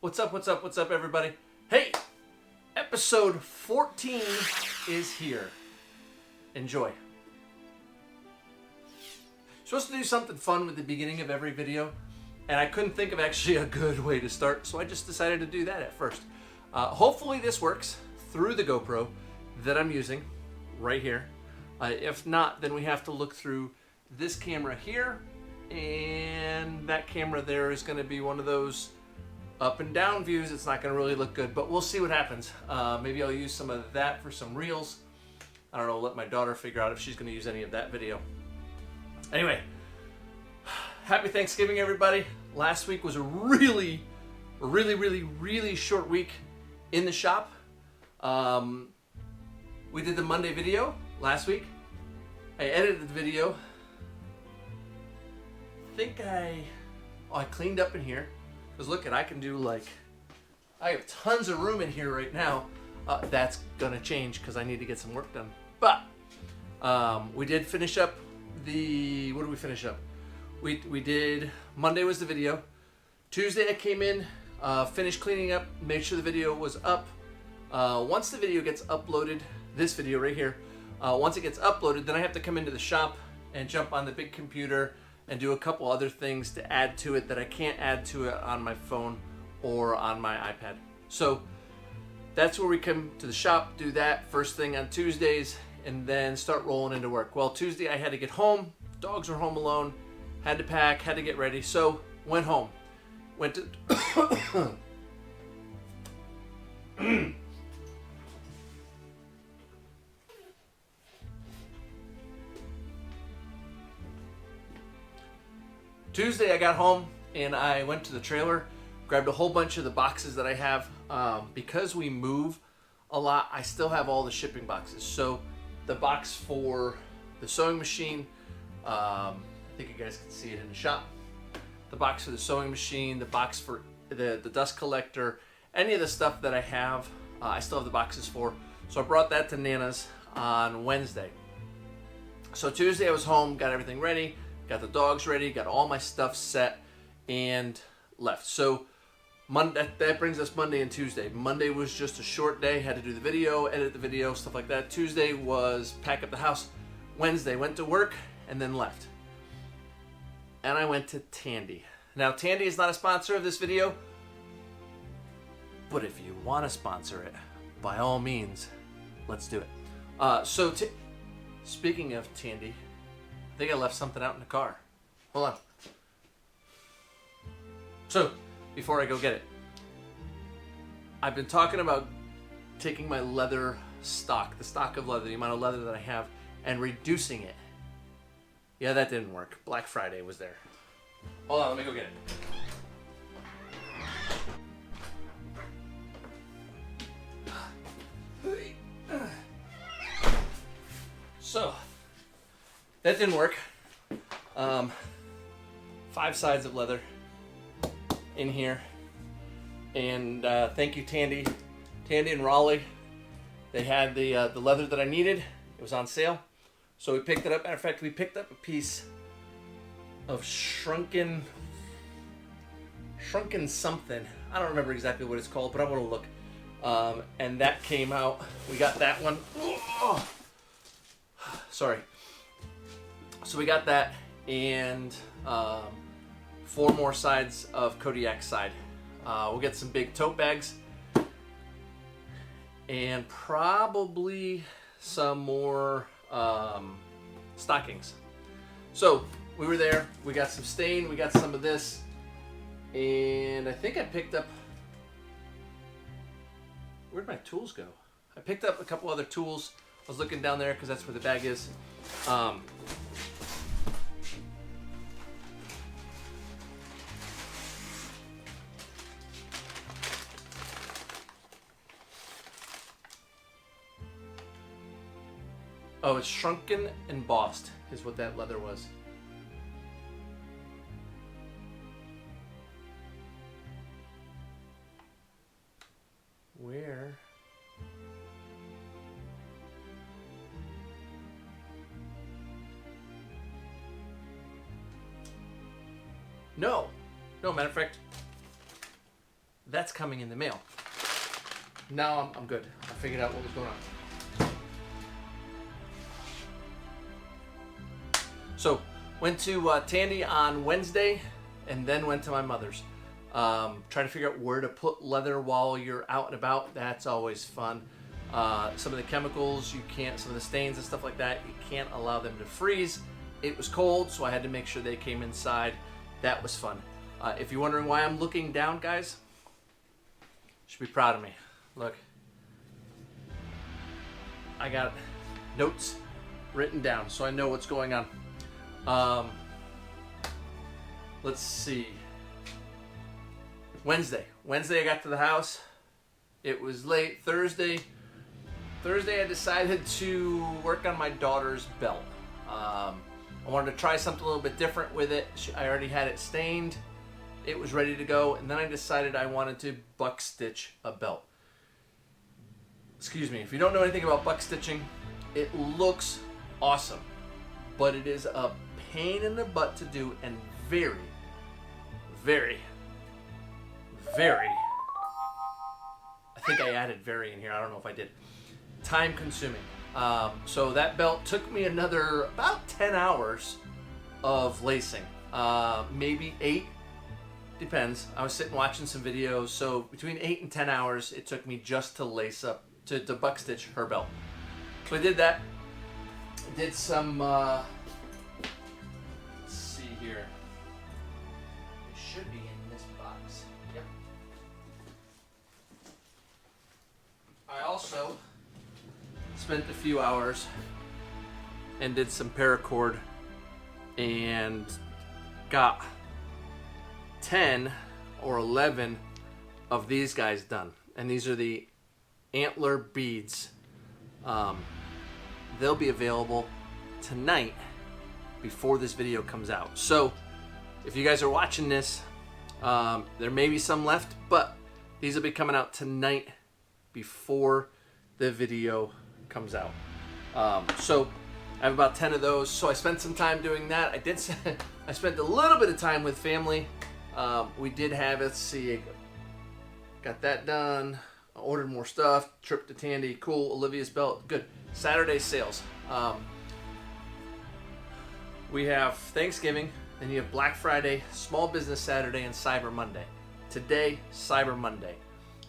What's up, what's up, what's up, everybody? Hey, episode 14 is here. Enjoy. Supposed to do something fun with the beginning of every video, and I couldn't think of actually a good way to start, so I just decided to do that at first. Hopefully this works through the GoPro that I'm using right here. If not, then we have to look through this camera here, and that camera there is going to be one of those up and down views. It's not going to really look good, but we'll see what happens. Maybe I'll use some of that for some reels. I don't know, let my daughter figure out if she's going to use any of that video. Anyway, happy Thanksgiving, everybody. Last week was a really short week in the shop. We did the Monday video last week. I edited the video. I cleaned up in here. Because look, I can do I have tons of room in here right now. That's gonna change because I need to get some work done. But we did finish up what did we finish up? We did, Monday was the video. Tuesday I came in, finished cleaning up, made sure the video was up. Once the video gets uploaded, this video right here, once it gets uploaded, then I have to come into the shop and jump on the big computer and do a couple other things to add to it that I can't add to it on my phone or on my iPad. So that's where we come to the shop, do that first thing on Tuesdays, and then start rolling into work. Well, Tuesday I had to get home, dogs were home alone, had to pack, had to get ready, so went home. Went to Tuesday I got home and I went to the trailer, grabbed a whole bunch of the boxes that I have. Because we move a lot, I still have all the shipping boxes. So the box for the sewing machine, I think you guys can see it in the shop. The box for the sewing machine, the box for the dust collector, any of the stuff that I have, I still have the boxes for. So I brought that to Nana's on Wednesday. So Tuesday I was home, got everything ready. Got the dogs ready, got all my stuff set, and left. So Monday, that brings us Monday and Tuesday. Monday was just a short day, had to do the video, edit the video, stuff like that. Tuesday was pack up the house. Wednesday, went to work, and then left. And I went to Tandy. Now, Tandy is not a sponsor of this video, but if you want to sponsor it, by all means, let's do it. Speaking of Tandy, I think I left something out in the car. Hold on. So, before I go get it, I've been talking about taking my leather stock, the stock of leather, the amount of leather that I have, and reducing it. Yeah, that didn't work. Black Friday was there. Hold on, let me go get it. So, that didn't work. 5 sides of leather in here. And thank you, Tandy. Tandy and Raleigh. They had the leather that I needed. It was on sale. So we picked it up. Matter of fact, we picked up a piece of shrunken something. I don't remember exactly what it's called, but I want to look. And that came out. We got that one. Oh. Sorry. So we got that and 4 more sides of Kodiak's side. We'll get some big tote bags and probably some more stockings. So we were there, we got some stain, we got some of this, and I think I picked up, where'd my tools go? I picked up a couple other tools. I was looking down there because that's where the bag is. Oh, it's shrunken and embossed is what that leather was. Where? No, matter of fact, that's coming in the mail. Now I'm good. I figured out what was going on. So, went to Tandy on Wednesday, and then went to my mother's. Trying to figure out where to put leather while you're out and about. That's always fun. Some of the chemicals, some of the stains and stuff like that, you can't allow them to freeze. It was cold, so I had to make sure they came inside. That was fun. If you're wondering why I'm looking down, guys, you should be proud of me. Look, I got notes written down, so I know what's going on. Let's see. Wednesday I got to the house. It was late. Thursday I decided to work on my daughter's belt. I wanted to try something a little bit different with it. I already had it stained. It was ready to go, and then I decided I wanted to buck stitch a belt. Excuse me, if you don't know anything about buck stitching, it looks awesome, but it is a pain in the butt to do, and very, very, very, I think I added very in here, I don't know if I did, time consuming. So that belt took me another about 10 hours of lacing, maybe 8, depends. I was sitting watching some videos, so between 8 and 10 hours it took me just to lace up, to buck stitch her belt. So I did that. I did some, let's see here. It should be in this box. Yep. I also spent a few hours and did some paracord and got 10 or 11 of these guys done. And these are the antler beads. They'll be available tonight before this video comes out. So if you guys are watching this, there may be some left, but these will be coming out tonight before the video comes out. So I have about 10 of those. So I spent some time doing that. I spent a little bit of time with family. We did have, let's see, got that done. I ordered more stuff, trip to Tandy, cool, Olivia's belt, good. Saturday sales. We have Thanksgiving, then you have Black Friday, Small Business Saturday, and Cyber Monday. Today, Cyber Monday.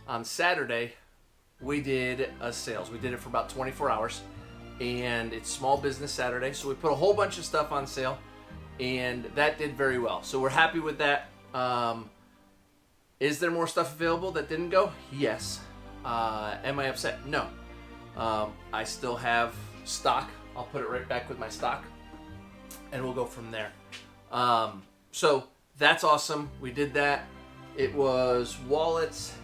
On Saturday, we did a sales. We did it for about 24 hours, and it's Small Business Saturday, so we put a whole bunch of stuff on sale, and that did very well. So we're happy with that. Is there more stuff available that didn't go? Yes. Am I upset? No. I still have stock. I'll put it right back with my stock, and we'll go from there. So that's awesome. We did that. It was wallets.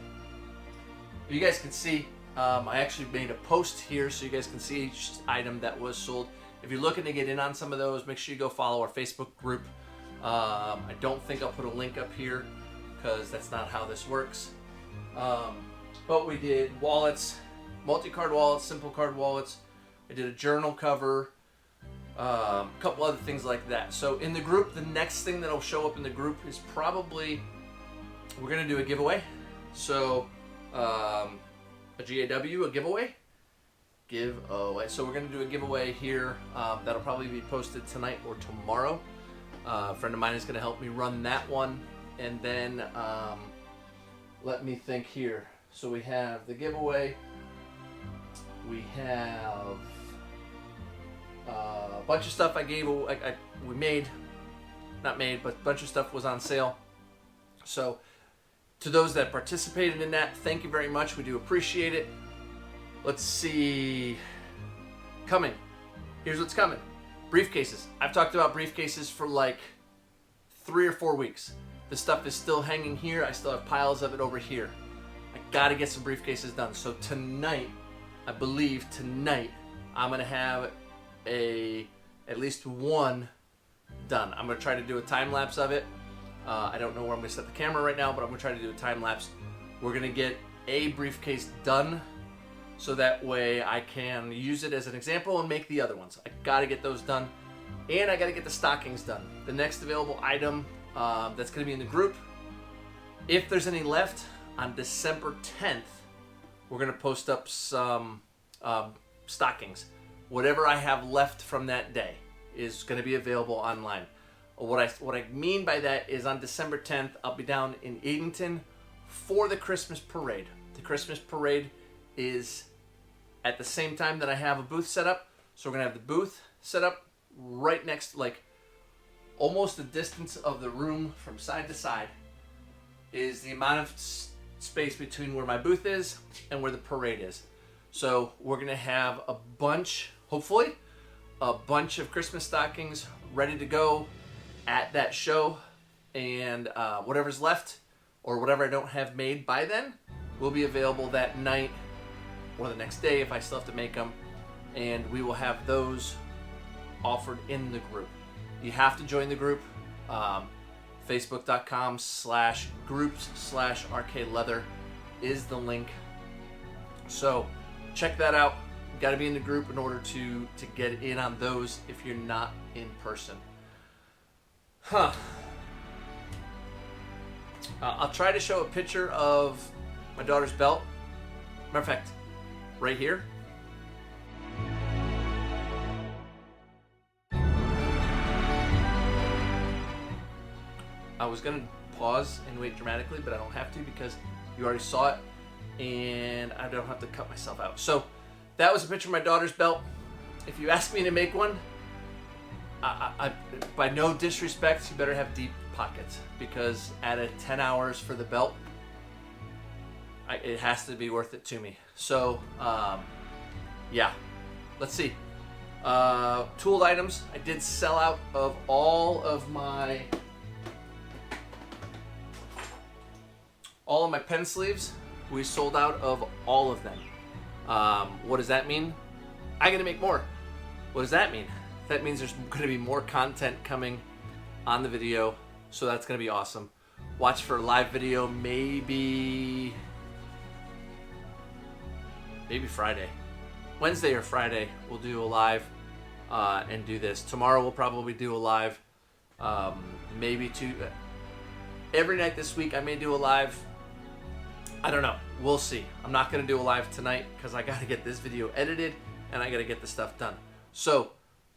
You guys can see, I actually made a post here so you guys can see each item that was sold. If you're looking to get in on some of those, make sure you go follow our Facebook group. I don't think I'll put a link up here because that's not how this works. But we did wallets, multi-card wallets, simple card wallets. I did a journal cover, a couple other things like that. So in the group, the next thing that'll show up in the group is probably, we're going to do a giveaway. So a GAW, a giveaway. So we're going to do a giveaway here that'll probably be posted tonight or tomorrow. A friend of mine is going to help me run that one. And then let me think here. So we have the giveaway. We have a bunch of stuff we made. Not made, but a bunch of stuff was on sale. So to those that participated in that, thank you very much. We do appreciate it. Let's see. Coming. Here's what's coming. Briefcases. I've talked about briefcases for like 3 or 4 weeks. The stuff is still hanging here. I still have piles of it over here. I gotta get some briefcases done. So tonight, I believe tonight, I'm gonna have at least one done. I'm gonna try to do a time lapse of it. I don't know where I'm gonna set the camera right now, but I'm gonna try to do a time lapse. We're gonna get a briefcase done so that way I can use it as an example and make the other ones. I gotta get those done, and I gotta get the stockings done. The next available item that's gonna be in the group, if there's any left, on December 10th, we're going to post up some stockings. Whatever I have left from that day is going to be available online. What I mean by that is on December 10th, I'll be down in Edenton for the Christmas parade. The Christmas parade is at the same time that I have a booth set up. So we're going to have the booth set up right next, like almost the distance of the room from side to side is the amount of space between where my booth is and where the parade is. So we're going to have a bunch, hopefully, a bunch of Christmas stockings ready to go at that show, and whatever's left or whatever I don't have made by then will be available that night or the next day if I still have to make them, and we will have those offered in the group. You have to join the group, facebook.com/groups/RKLeather is the link. So check that out. You got to be in the group in order to get in on those if you're not in person. I'll try to show a picture of my daughter's belt. Matter of fact, right here. I was going to pause and wait dramatically, but I don't have to because you already saw it and I don't have to cut myself out. So that was a picture of my daughter's belt. If you ask me to make one, I by no disrespect, you better have deep pockets, because at 10 hours for the belt, it has to be worth it to me. So yeah, let's see. Tooled items. I did sell out of all of my pen sleeves. We sold out of all of them. What does that mean? I'm gonna make more. What does that mean? That means there's gonna be more content coming on the video, so that's gonna be awesome. Watch for a live video, maybe Friday. Wednesday or Friday, we'll do a live and do this. Tomorrow we'll probably do a live, maybe two. Every night this week I may do a live. I don't know. We'll see. I'm not going to do a live tonight because I got to get this video edited and I got to get the stuff done. So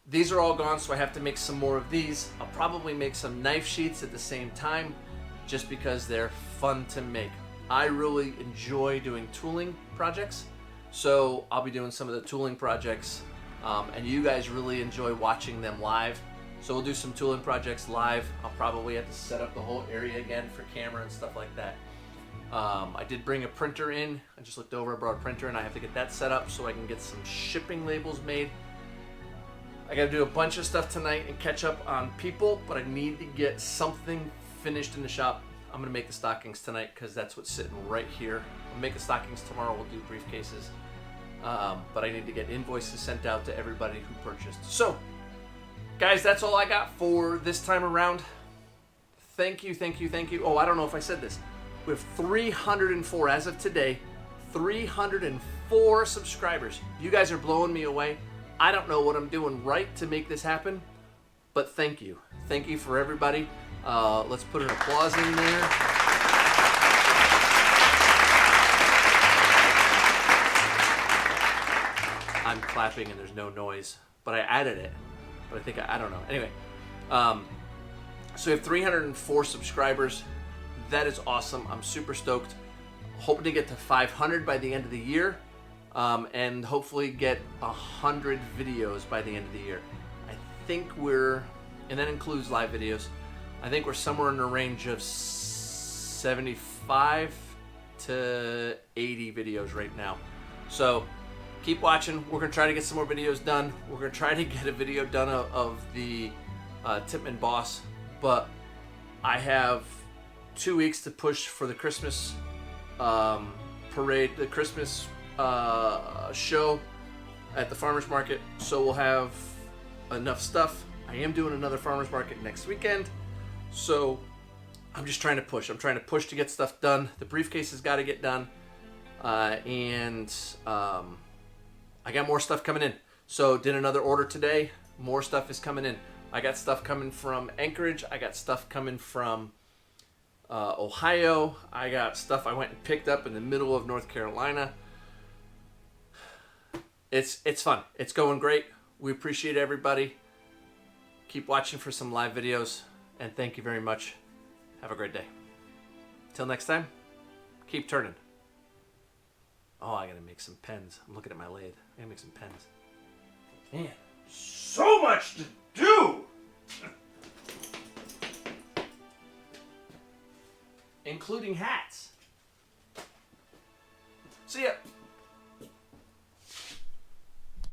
these are all gone, so I have to make some more of these. I'll probably make some knife sheaths at the same time just because they're fun to make. I really enjoy doing tooling projects, so I'll be doing some of the tooling projects, and you guys really enjoy watching them live. So we'll do some tooling projects live. I'll probably have to set up the whole area again for camera and stuff like that. I did bring a printer in. I just looked over, I brought a printer and I have to get that set up so I can get some shipping labels made. I gotta do a bunch of stuff tonight and catch up on people, but I need to get something finished in the shop. I'm gonna make the stockings tonight because that's what's sitting right here. I'll make the stockings tomorrow, we'll do briefcases. But I need to get invoices sent out to everybody who purchased. So, guys, that's all I got for this time around. Thank you, thank you, thank you. Oh, I don't know if I said this. We have 304, as of today, 304 subscribers. You guys are blowing me away. I don't know what I'm doing right to make this happen, but thank you. Thank you for everybody. Let's put an applause in there. I'm clapping and there's no noise, but I added it. But I think, I don't know. Anyway, so we have 304 subscribers. That is awesome. I'm super stoked. Hoping to get to 500 by the end of the year, and hopefully get 100 videos by the end of the year. I think and that includes live videos, I think we're somewhere in the range of 75 to 80 videos right now. So keep watching. We're going to try to get some more videos done. We're going to try to get a video done of the Tipman Boss, but I have 2 weeks to push for the Christmas parade, the Christmas show at the farmers market, so we'll have enough stuff. I am doing another farmers market next weekend, so I'm just trying to push. I'm trying to push to get stuff done. The briefcase has got to get done, and I got more stuff coming in. So did another order today. More stuff is coming in. I got stuff coming from Anchorage. I got stuff coming from Ohio. I got stuff I went and picked up in the middle of North Carolina. It's fun. It's going great. We appreciate everybody. Keep watching for some live videos, and thank you very much. Have a great day. Till next time, keep turning. Oh, I gotta make some pens. I'm looking at my lathe. I gotta make some pens. Man, so much to do! Including hats. See ya.